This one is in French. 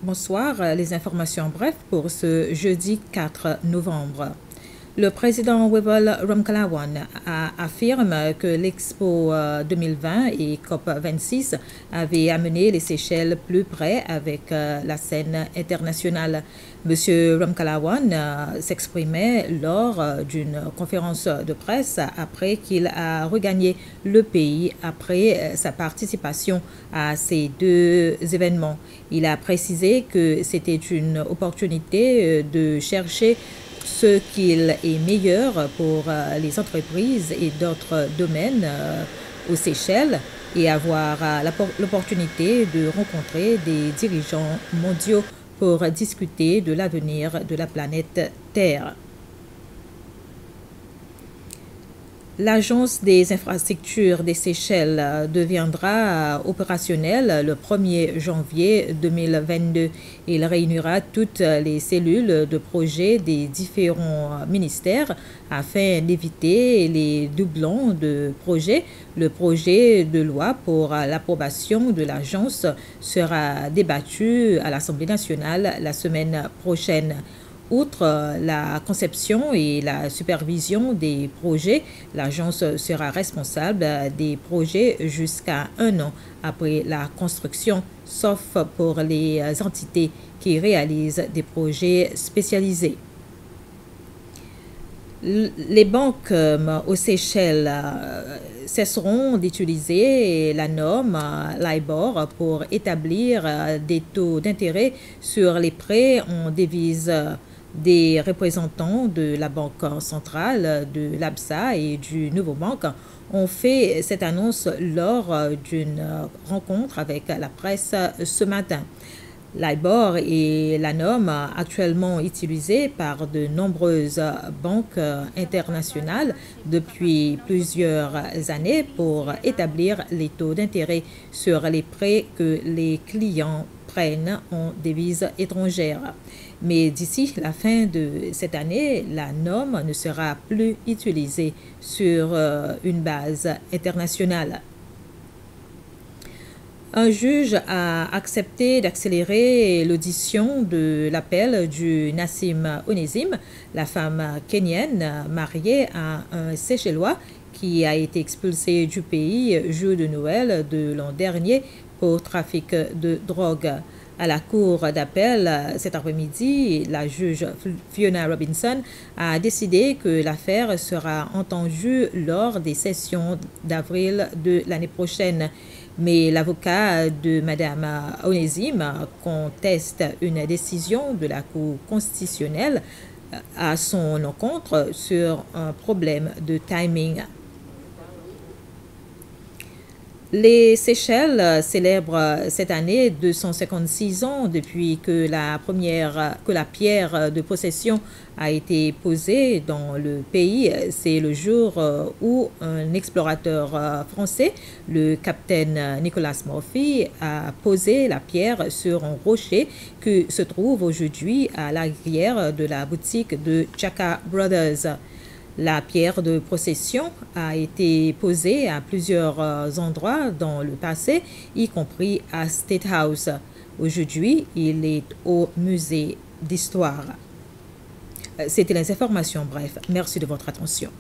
Bonsoir, les informations brèves pour ce jeudi 4 novembre. Le président Wavell Ramkalawan affirme que l'Expo 2020 et COP26 avaient amené les Seychelles plus près avec la scène internationale. M. Ramkalawan s'exprimait lors d'une conférence de presse après qu'il a regagné le pays après sa participation à ces deux événements. Il a précisé que c'était une opportunité de chercher ce qu'il est meilleur pour les entreprises et d'autres domaines aux Seychelles et avoir l'opportunité de rencontrer des dirigeants mondiaux pour discuter de l'avenir de la planète Terre. L'Agence des infrastructures des Seychelles deviendra opérationnelle le 1er janvier 2022. Il réunira toutes les cellules de projet des différents ministères afin d'éviter les doublons de projets. Le projet de loi pour l'approbation de l'agence sera débattu à l'Assemblée nationale la semaine prochaine. Outre la conception et la supervision des projets, l'agence sera responsable des projets jusqu'à 1 an après la construction, sauf pour les entités qui réalisent des projets spécialisés. Les banques aux Seychelles cesseront d'utiliser la norme LIBOR pour établir des taux d'intérêt sur les prêts en devises. Des représentants de la Banque centrale, de l'ABSA et du Nouveau Banque ont fait cette annonce lors d'une rencontre avec la presse ce matin. LIBOR est la norme actuellement utilisée par de nombreuses banques internationales depuis plusieurs années pour établir les taux d'intérêt sur les prêts que les clients prennent en devises étrangères. Mais d'ici la fin de cette année, la norme ne sera plus utilisée sur une base internationale. Un juge a accepté d'accélérer l'audition de l'appel du Nassim Onesime, la femme kenyenne mariée à un Seychellois qui a été expulsé du pays jour de Noël de l'an dernier pour trafic de drogue. À la cour d'appel cet après-midi, la juge Fiona Robinson a décidé que l'affaire sera entendue lors des sessions d'avril de l'année prochaine. Mais l'avocat de Mme Onesime conteste une décision de la Cour constitutionnelle à son encontre sur un problème de timing. Les Seychelles célèbrent cette année 256 ans depuis que la pierre de possession a été posée dans le pays. C'est le jour où un explorateur français, le capitaine Nicholas Murphy, a posé la pierre sur un rocher qui se trouve aujourd'hui à l'arrière de la boutique de Chaka Brothers. La pierre de possession a été posée à plusieurs endroits dans le passé, y compris à State House. Aujourd'hui, il est au musée d'histoire. C'était les informations brèves. Merci de votre attention.